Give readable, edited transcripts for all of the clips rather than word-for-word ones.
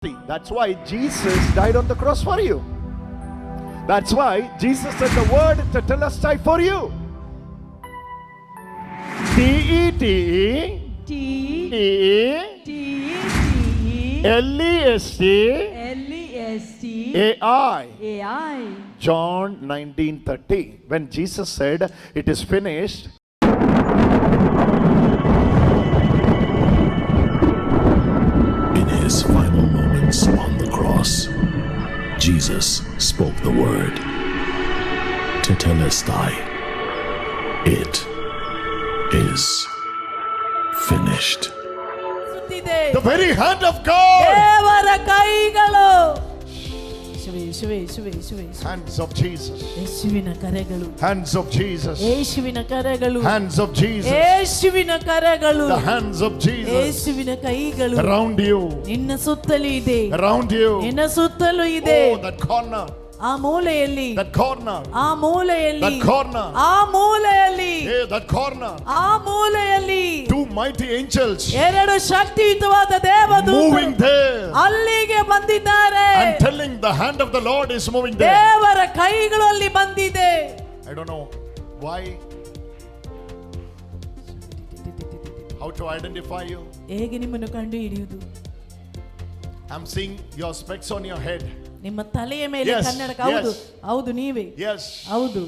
That's why Jesus died on the cross for you. That's why Jesus said the word to tell us die for you. T-E-T-L-E-S-T-A-I. John 19:30. When Jesus said it is finished, in his final moments on the cross, Jesus spoke the word, Tetelestai. It is finished. the very hand of God, ದೇವರ ಕೈಗಳು, hands of Jesus, ಯೇಸುವಿನ ಕರೆಗಳು, hands of Jesus, ಯೇಸುವಿನ ಕರೆಗಳು, hands of Jesus, ಯೇಸುವಿನ ಕರೆಗಳು, the hands of Jesus ಯೇಸುವಿನ ಕೈಗಳು around you, ನಿನ್ನ ಸುತ್ತಲೂ ಇದೆ, around you. ನಿನ್ನ ಸುತ್ತಲೂ ಇದೆ. Oh, that corner, ಆ ಮೂಲೆಯಲ್ಲಿ, that corner, ಆ ಮೂಲೆಯಲ್ಲಿ, that corner, ಆ ಮೂಲೆಯಲ್ಲಿ, hey, that corner. ಆ ಮೂಲೆಯಲ್ಲಿ Two mighty angels ಎರಡು ಶಕ್ತಿಯುತವಾದ moving ದೇವದೂತರು there ಅಲ್ಲಿಗೆ ಬಂದಿದ್ದಾರೆ. and telling the hand of the Lord is moving there. ದೇವರ ಕೈಗಳು ಅಲ್ಲಿ ಬಂದಿದೆ. I don't know why, how to identify you. ಹೇಗೆ ನಿಮ್ಮನ್ನು ಕಂಡು ಹಿಡಿಯುವುದು? I'm seeing your specs on your head. ನಿಮ್ಮ ತಲೆಯ ಮೇಲೆ Yes, ಕನ್ನಡಕ. ಹೌದು, yes. ಹೌದು, ನೀವೇ. Yes, ಹೌದು,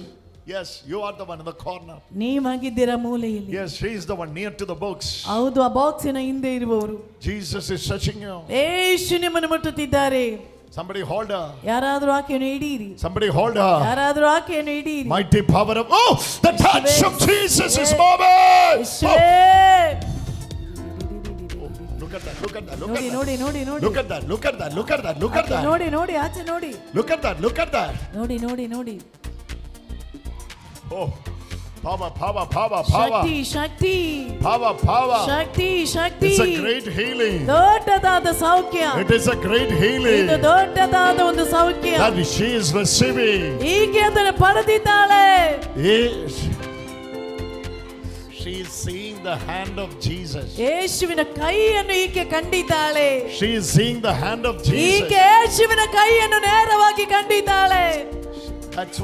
yes, you are the one in the corner. ನೀವಾಗಿದ್ದೀರಾ ಮೂಲೆಯಲ್ಲಿ. Yes, she is the one near to the books. ಹೌದು, ಆ ಬಾಕ್ಸಿನ ಹಿಂದೆ ಇರುವವರು. Jesus is touching you. ಯೇಸು ನಿಮ್ಮನ್ನು ಮುಟ್ಟುತ್ತಿದ್ದಾರೆ. Somebody hold her. ಯಾರಾದರೂ ಆಕೆಯನ್ನು ಹಿಡಿಯಿರಿ. Somebody hold her. ಯಾರಾದರೂ ಆಕೆಯನ್ನು ಹಿಡಿಯಿರಿ. Mighty power of, oh, the touch of Jesus is moving. ಯೇಸುವೇ. Look at that, look at that, look ನೋಡಿ at ನೋಡಿ that. ನೋಡಿ ನೋಡಿ. Look at that, look at that, look at that, look at ಆಕೆ that. ನೋಡಿ ನೋಡಿ, ಆಚೆ ನೋಡಿ. Look at that, look at that. ನೋಡಿ ನೋಡಿ ನೋಡಿ. Oh, power, power, power, power. Shakti Shakti Power, power. Shakti Shakti. It's a great healing. ದೊಡ್ಡದಾದ ಸೌಖ್ಯ. It is a great healing ಇದು ದೊಡ್ಡದಾದ ಒಂದು ಸೌಖ್ಯ. that she is receiving. ಈಕೆ ಅದನ್ನು ಪಡೆದಿದ್ದಾಳೆ. Yes. She is seeing the hand of Jesus. ಯೇಸುವಿನ ಕೈಯನ್ನು ಈಕೆ ಕಂಡಿದ್ದಾಳೆ. She is seeing the hand of Jesus. ಈಕೆ ಯೇಸುವಿನ ಕೈಯನ್ನು ನೇರವಾಗಿ ಕಂಡಿದ್ದಾಳೆ. That's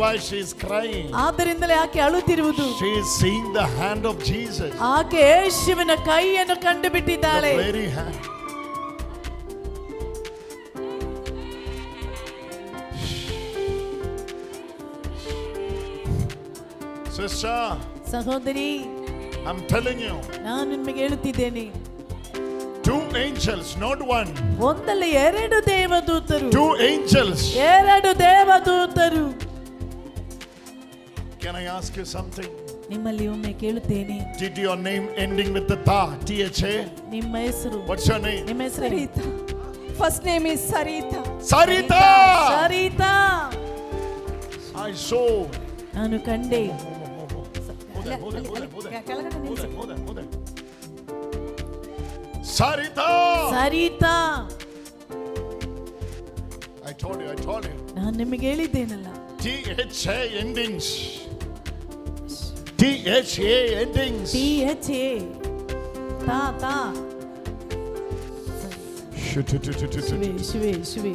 why she is crying. ಆದ್ದರಿಂದಲೇ ಆಕೆ ಅಳುತ್ತಿರುವುದು. She is seeing the hand of Jesus. ಆಕೆ ಯೇಸುವಿನ ಕೈಯನ್ನು ಕಂಡು ಬಿಟ್ಟಿದ್ದಾಳೆ. The very hand. Sister, ಸಹೋದರಿ, I'm telling you, ನಾನು ನಿಮಗೆ ಹೇಳುತ್ತಿದ್ದೇನೆ, two angels, not one. ಒಂದಲ್ಲ ಎರಡು ದೇವದೂತರು. Two angels. ಎರಡು ದೇವದೂತರು. Can I ask you something? ನಿಮ್ಮಲ್ಲಿ ಒಮ್ಮೆ ಕೇಳುತ್ತೇನೆ, Did your name ending with the tha, T-H-A? ನಿಮ್ಮ ಹೆಸರು, What's your name? ನಿಮ್ಮ ಹೆಸರು ಏನು? First name is Sarita. Sarita. Sarita. I saw. ನಾನು ಕಂಡೆ. ಕೆಳಗಡೆ ನಿಲ್ಸಿ. Sarita. Sarita. I told you. ನಾನು ನಿಮಗೆ ಹೇಳಿದ್ದೇನಲ್ಲ, T-H-A endings. T-H-A endings. THA. ತಾ ತಾ. ಶಿವೆ ಶಿವೆ ಶಿವೆ.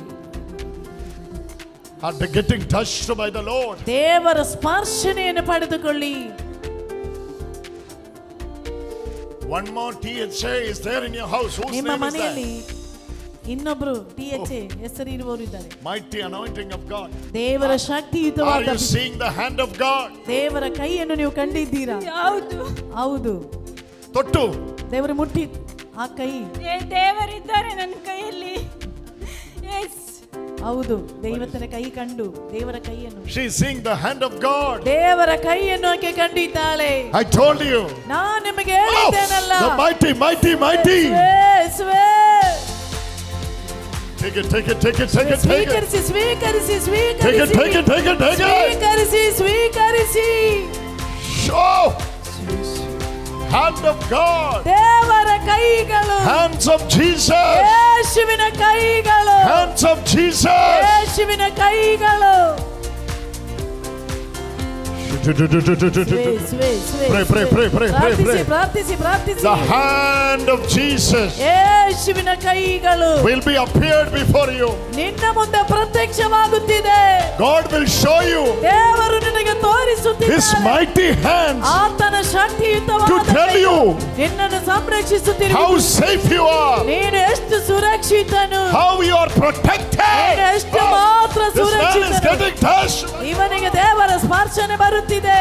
Are they getting touched by the Lord? ದೇವರ ಸ್ಪರ್ಶನೆಯನ್ನು ಪಡೆದುಕೊಳ್ಳಿ. One more T-H-A is there in your house. Whose ನಿಮ್ಮ name is ಮನೆಯಲ್ಲಿ that? ಇನ್ನೊಬ್ರು THA ಹೆಸರು ಇರುವವರು ಇದ್ದಾರೆ. Mighty anointing of God. ದೇವರ Are ಶಕ್ತಿಯುತವಾದ you seeing the hand of God? ದೇವರ ಕೈಯನ್ನು ನೀವು ಕಂಡಿದ್ದೀರಾ? ಹೌದು, ಹೌದು. Tottu. ದೇವರು ಮುಟ್ಟಿ ಆ ಕೈ. ದೇವರಿದ್ದಾರೆ ನನ್ನ ಕೈಯಲ್ಲಿ. Yes. ಹೌದು, ದೈವತನ ಕೈ ಕಂಡು ದೇವರ ಕೈಯನ್ನು, She is seeing the hand of God. ದೇವರ ಕೈಯನ್ನು ಆಕೆ ಕಂಡಿದ್ದಾಳೆ. I told you. ನಾನು ನಿಮಗೆ Oh, ಹೇಳಿದ್ದೇನಲ್ಲ. the mighty. ಯೇಸುವೇ. Take it. ಸ್ವೀಕರಿಸಿ ಸ್ವೀಕರಿಸಿ ಸ್ವೀಕರಿಸಿ Take it. ಸ್ವೀಕರಿಸಿ ಸ್ವೀಕರಿಸಿ. Show. Hand of God. ದೇವರ ಕೈಗಳು. Hands of Jesus. ಯೇಸುವಿನ ಕೈಗಳು. Hands of Jesus. ಯೇಸುವಿನ ಕೈಗಳು. Pray, pray, pray, pray, pray, pray. ಪ್ರಾರ್ಥಿಸಿ ಪ್ರಾರ್ಥಿಸಿ The hand of Jesus ಯೇಸುವಿನ ಕೈಗಳು will be appeared before you. ನಿನ್ನ ಮುಂದೆ ಪ್ರತ್ಯಕ್ಷವಾಗುತ್ತಿದೆ. God will show you ದೇವರು ನಿನಗೆ His ತೋರಿಸುತ್ತಿದ್ದಾನೆ mighty hands ಆತನ to ಶಕ್ತಿಯುತವಾದ tell ಕೈ you ನಿನ್ನನ್ನು ಸಂರಕ್ಷಿಸುತ್ತಿರುವುದು. how safe you are, ನೀನು ಎಷ್ಟು ಸುರಕ್ಷಿತನು, how you are protected. ನೀನು ಎಷ್ಟು ಮಾತ್ರ This man is ಸುರಕ್ಷಿತನು. getting touched. ಇವನಿಗೆ ದೇವರ ಸ್ಪರ್ಶನೆ ಬರುತ್ತಿದೆ.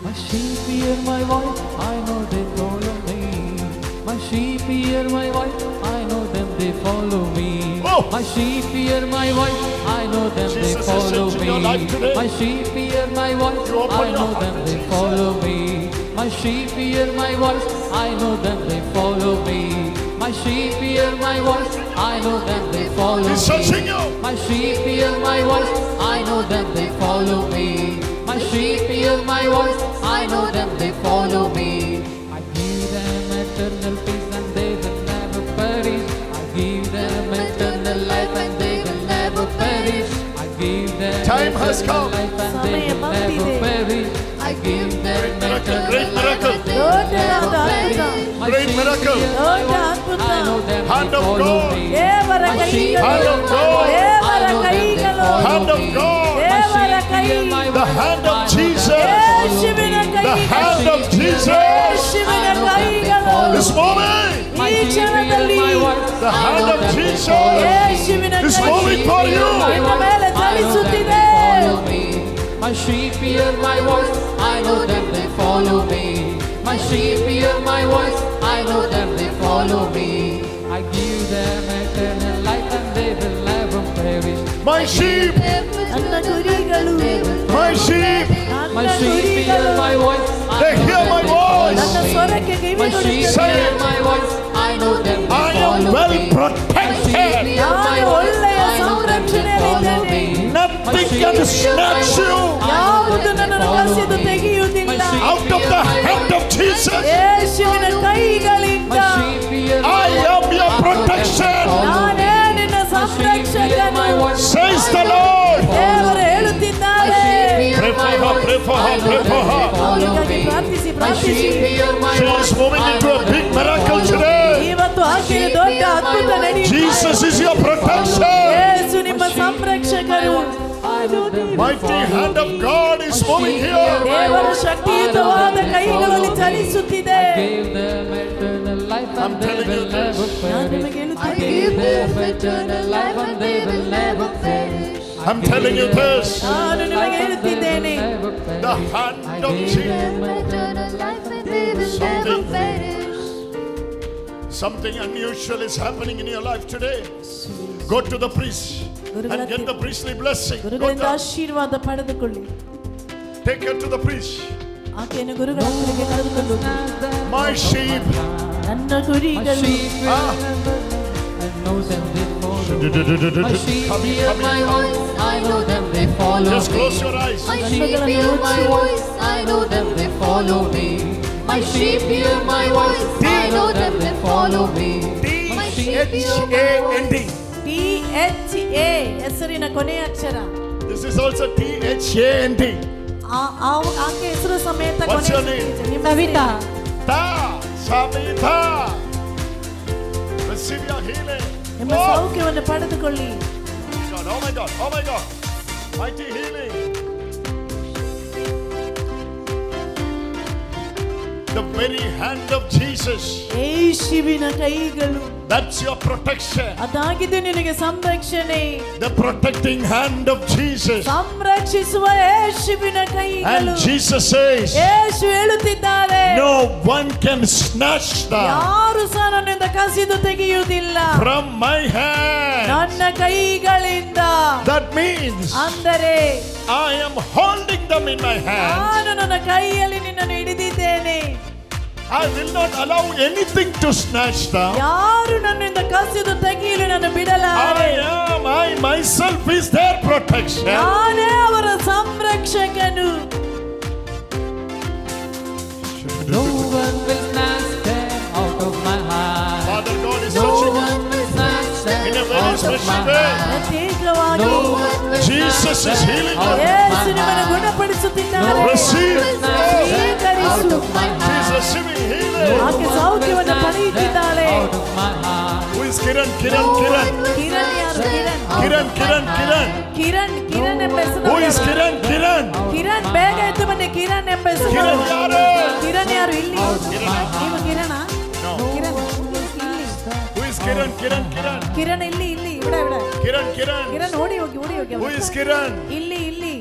My sheep hear my voice, I know they follow me. My sheep hear my voice, I know them they follow me. Oh. My sheep hear my voice, I know them they Jesus is follow changing your life me. today. My sheep hear my voice, You open I your know heart them to they Jesus. follow me. My sheep hear my voice, I know them they follow me. My sheep hear my voice, I know them they follow He's me. touching you. My sheep hear my voice, I know them they follow me. My sheep hear my voice, I know them they follow me. I give them eternal peace and they will never perish. I give them eternal life and they will never perish. I give them Time has eternal come. life and they ಸಮಯ will never ಬಂದಿದೆ. perish. I give them eternal Great miracle. ದೊಡ್ಡದಾದ ಅದ್ಭುತ, My Great sheep miracle. hear my ದೊಡ್ಡ voice, ಅದ್ಭುತ. I know them Hand they of follow God. me. ದೇವರ My sheep ಕೈಗಳು, Hand hear of my God. voice, I ದೇವರ know them they ಕೈಗಳು, follow Hand of me. God. ದೇವರ ಕೈ, The hand of Jesus. ಯೇಸುವಿನ The hand ಕೈಗಳು, of Jesus ಯೇಸುವಿನ ಕೈಗಳು, is moving. ಈ ಕ್ಷಣದಲ್ಲಿ The hand of Jesus ಯೇಸುವಿನ is ಕೈ moving for you. ನಿನ್ನ ಮೇಲೆ ಚಲಿಸುತ್ತಿದೆ. My sheep hear my voice, I know them they follow me. My sheep hear my voice, I know them they follow me. I give them eternal life and they will never perish. My sheep, ನನ್ನ ಕುರಿಗಳು, my sheep, My ನನ್ನ sheep hear ಕುರಿಗಳು, my voice, they hear my ನನ್ನ voice. ಸ್ವರಕ್ಕೆ My sheep ಕಿವಿಗೊಡುತ್ತವೆ. hear my voice, I know them they I am follow well me. protected. ನಾನು ಒಳ್ಳೆಯ ಸಂರಕ್ಷಣೆಯಲ್ಲಿದ್ದೇನೆ. Nothing can snatch you ಯಾವುದು ನನ್ನನ್ನು ಕಸಿದು ತೆಗೆಯುವುದಿಲ್ಲ. out of the hand of Jesus. ಯೇಸುವಿನ ಕೈಗಳಿಂದ My sheep hear my I am your protection, ನಾನೇ ನಿನ್ನ ಸಂರಕ್ಷಕನು. says the Lord. ದೇವರು ಹೇಳುತ್ತಿದ್ದಾರೆ. Pray for her, pray for her, pray for her. ಅವಳಿಗಾಗಿ ಪ್ರಾರ್ಥಿಸಿ ಪ್ರಾರ್ಥಿಸಿ. She is moving into a big miracle today. ಇವತ್ತು ಆಕೆಯ ದೊಡ್ಡ ಅದ್ಭುತ ನಡೆಯುತ್ತಿದೆ. Jesus is your protection. ಯೇಸು ನಿಮ್ಮ ಸಂರಕ್ಷಕರು. Mighty hand of God is moving here. ದೇವರ ಶಕ್ತಿಯುತವಾದ ಕೈಗಳಲ್ಲಿ ಚಲಿಸುತ್ತಿದೆ. Give them eternal life I'm and they telling you will never this. ನಾನು perish. ನಿಮಗೆ I ಹೇಳುತ್ತೇನೆ. give them eternal life and they will never perish. I'm telling you this. ನಾನು ನಿಮಗೆ ಹೇಳುತ್ತಿದ್ದೇನೆ. The hand of Jesus. Something unusual is happening in your life today. Go to the priest and get the priestly blessing. Go ಗುರುಗಳಿಂದ down. ಆಶೀರ್ವಾದ ಪಡೆದುಕೊಳ್ಳಿ. Take her to the priest. ಆಕೆಯನ್ನು ಗುರುಗಳ ಹತ್ತಿರಕ್ಕೆ ಕರೆದುಕೊಂಡು ಹೋಗಿ. My sheep. ನನ್ನ My ಕುರಿಗಳು sheep will Ah. remember, I know them they follow. My sheep hear my voice, I know them they follow Just me. close your eyes. My sheep hear my voice, I know them they follow me. My sheep hear my voice, I know them they follow me. T-H-A-N-D. THA ಹೆಸರಿನ ಕೊನೆಯ ಅಕ್ಷರ. This is also T-H-A-N-D. ಆಕೆ ಹೆಸರು ಸಮೇತ What's your ಕೊನೆಯ name? ನಿಮ್ಮ Savita. Ta, Savita. Receive your healing. ನಿಮ್ಮ Oh, ಸೌಖ್ಯವನ್ನು ಪಡೆದುಕೊಳ್ಳಿ. God. Oh my God. Oh my God. Mighty healing. The very hand of Jesus. ಯೇಸುವಿನ ಕೈಗಳು That's your protection. ಅದಾಗಿದೆ ನಿನಗೆ ಸಂರಕ್ಷಣೆ. The protecting hand of Jesus. ಸಂರಕ್ಷಿಸುವ ಯೇಸುವಿನ ಕೈಗಳು. And Jesus says, ಯೇಸು ಹೇಳುತ್ತಿದ್ದಾರೆ, no one can snatch them ಯಾರು ಸಹ ನನ್ನಿಂದ ಕಸಿದು ತೆಗೆಯುವುದಿಲ್ಲ from my hand. ನನ್ನ ಕೈಗಳಿಂದ. That means ಅಂದರೆ I am holding them in my hand. ನಾನು ನನ್ನ ಕೈಯಲ್ಲಿ ನಿನ್ನನ್ನು ಹಿಡಿದಿದ್ದೇನೆ. I will not allow anything to snatch them. ಯಾರು ನನ್ನಿಂದ ಕಸಿದು ತೆಗೆಯಲು ನನ್ನ ಬಿಡಲಾರೆ. I myself is their protection. ನಾನೇ ಅವರ ಸಂರಕ್ಷಕನು. No one will snatch them out of my hand. Father God is No touching one will snatch them in a very out Worship Him. ಪ್ರತ್ಯೇಕವಾಗಿ No one will Jesus is healing you. ಯೇಸು ನಿಮ್ಮನ್ನು ಗುಣಪಡಿಸುತ್ತಿದ್ದಾರೆ Receive. ಸ್ವೀಕರಿಸು She's receiving healing. ಆಕೆ ಸೌಖ್ಯವನ್ನು ಪಡೆಯುತ್ತಿದ್ದಾಳೆ out of my heart. Who is Kiran? Kiran, Kiran. Kiran ಯಾರು Kiran, Kiran, Kiran. Kiran ಎಂಬ Who is ಹೆಸರು Kiran? Kiran. Kiran ಬೇಗ ಎದ್ದು ಬನ್ನಿ ಕಿರಣ್ ಎಂಬ ಹೆಸರು Kiran ಯಾರು? ಕಿರಣ್ ಯಾರು ಇಲ್ಲಿ ನೀವು ಕಿರಣ No. ಕಿರಣ್ ಇಲ್ಲಿ Who is Kiran? Kiran, Kiran. Kiran ಇಲ್ಲಿ ഇവിടെ Kiran, Kiran. ಕಿರಣ್ ಓಡಿ ಹೋಗಿ Who is Kiran? ಇಲ್ಲಿ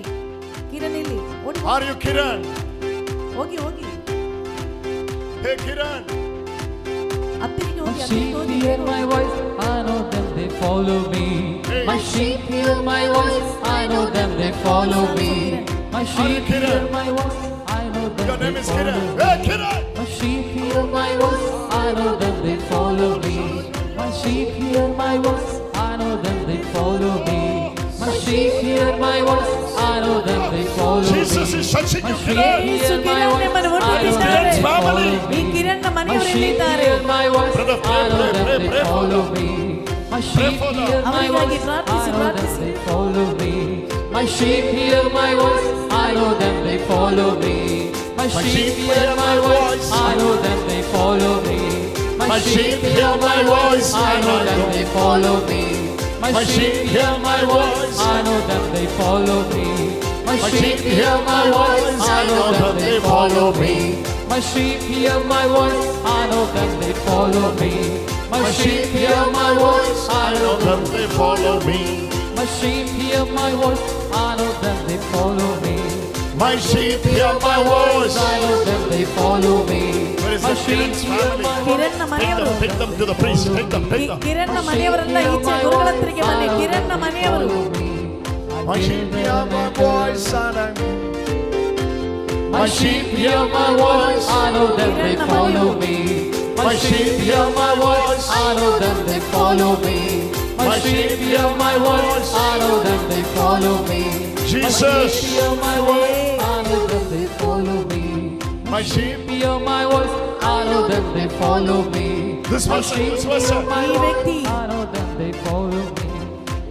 ಕಿರಣ್ ಇಲ್ಲಿ ಓಡಿ Are you Kiran? ಹೋಗಿ Hey, Kiran. ಹತ್ತಿರಿಗೆ My ಹೋಗಿ sheep hear my voice, I know them, they follow me. My sheep hear my voice, I know them, they follow me. My sheep hear my voice, I know them, Your name they is follow Kiran. me. Hey, Kiran. My sheep hear my voice, I know them, they follow me. My sheep hear my voice, I know them, they follow me. My sheep hear my voice, I know them, they follow me. Jesus is touching My you, sheep Kiran. Yesu hear my Kiran voice, ನಿಮ್ಮನ್ನು I know them, ಮುಟ್ಟಿದ್ದಾರೆ they follow ಈ me. Kiran My ಮನೆಯವರು sheep ಇಲ್ಲಿದ್ದಾರೆ hear my voice, Brother, pray, I know pray, them, pray, they pray for follow me. My sheep for them. hear my ಅವರಿಗಾಗಿ voice, ಪ್ರಾರ್ಥಿಸಿ, I know them, ಪ್ರಾರ್ಥಿಸಿ. they follow me. My sheep hear my voice, I know them, they follow me. My sheep hear my voice, I know them, they follow me. My sheep hear my voice, I know them, they follow me. My sheep hear my voice, I know them, they follow me. My sheep hear my voice, I know them, they follow me. My sheep hear my voice, I know them, they follow me. My sheep hear my voice, I know them, They follow me. my sheep hear my voice, I know them, they follow me. My sheep hear my voice. I know them, they follow me. Where is My the sheep Kiran's hear family? my voice. ಕಿರಣ್ನ ಮನೆಯವರು Take them to the priest. Take them, ಈ take them. ಕಿರಣ್ನ ಮನೆಯವರೆಲ್ಲ ಈಚೆ ಗುರುಗಳ ಹತ್ತಿರಕ್ಕೆ ಬನ್ನಿ ಕಿರಣ್ನ ಮನೆಯವರು My sheep hear my voice and My sheep hear my voice, I know them, they follow me. My sheep hear my voice, I know them, they follow me. My sheep hear my voice, I know them, they follow me. My Jesus. sheep hear my voice, I know them, they follow me. My sheep. Hear my voice, I know them, they follow me. This person, this person. My ಈ ವ್ಯಕ್ತಿ I know them, they follow me.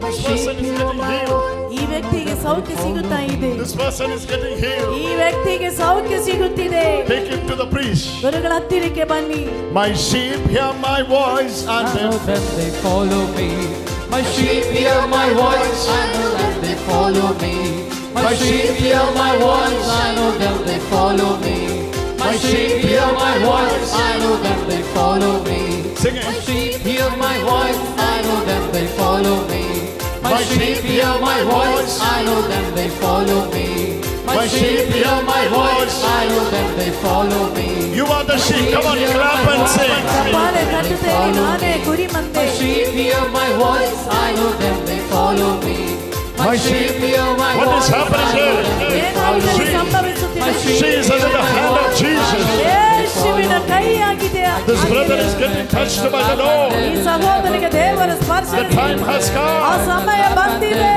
My This person sheep is hear getting my healed. ಈ ವ್ಯಕ್ತಿಗೆ ಸೌಖ್ಯ ಸಿಗುತ್ತಾ ಇದೆ This person is getting healed. ಈ ವ್ಯಕ್ತಿಗೆ ಸೌಖ್ಯ ಸಿಗುತ್ತಿದೆ Take him to the priest. ಗುರುಗಳ ಹತ್ತಿರಕ್ಕೆ ಬನ್ನಿ My sheep hear my voice and I know them, they follow me. My sheep hear my voice, I know them, they follow me. My sheep hear my voice, I know them, they follow me. My sheep hear my voice, I know them, they follow me. Sing My it. sheep hear my voice, I know them, they follow me. My sheep hear my voice, I know them, they follow me. My sheep hear my voice, I know them, they follow me. You are the sheep. Come on, clap and sing. ಚಪ್ಪಾಳೆ ಕಟ್ಟುತ್ತೇನೆ ನಾನೇ ಕುರಿ ಮಂದೆ My sheep hear my voice, I know them, they follow me. My sheep hear my What voice, is happening here? ಏನಾಗಿದೆ She- ಸಂಭವಿಸುತ್ತಿದೆ She is under the hand of Jesus. ಯೇಸುವಿನ ಕೈಯಾಗಿದೆ This brother is getting touched by the ಈ Lord. ಸಹೋದರಿಗೆ ದೇವರ ಸ್ಪರ್ಶ The time has ಆ come. ಸಮಯ ಬಂದಿದೆ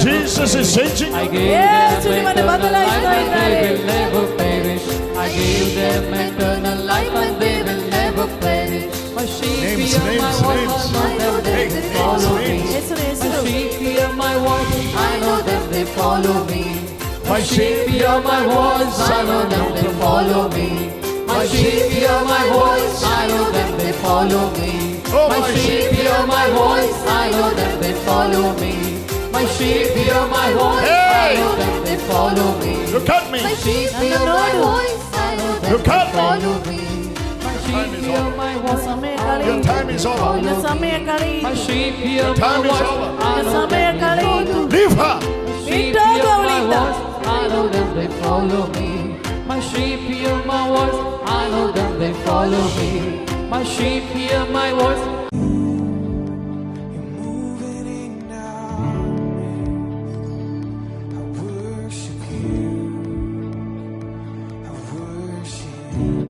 Jesus is changing I you. gave Yes, them you want to eternal baptize life and by they fire. will never perish. I gave them eternal life and they will never perish. My sheep Names, hear my names, voice, names. I know them, Hey, they names, follow me. names. ಹೆಸರು My ಹೆಸರು sheep hear my voice, I know them, they follow me. My sheep hear my voice, I know them, they follow me. My sheep hear my voice, I know them, they follow me. Oh, My my sheep hear my voice, I know them, they follow me. My sheep hear my voice, I Hey! know them, they follow me. Look at me. My sheep hear my voice, I know them, Look they at me. follow me. My sheep hear my voice, ಸಮಯ Your ಕಳೆಯಿತು time is over. ಇನ್ನು ಸಮಯ my ಕಳೆಯಿತು sheep hear my time is voice, over. I ಇನ್ನು know ಸಮಯ them, they ಕಳೆಯಿತು follow me. Leave her. Sheep ಬಿಟ್ಟು hear ಹೋಗು my ಅವಳಿಂದ. voice, I know them, they follow me. My sheep hear my voice, I know them, they follow me. My sheep hear my voice,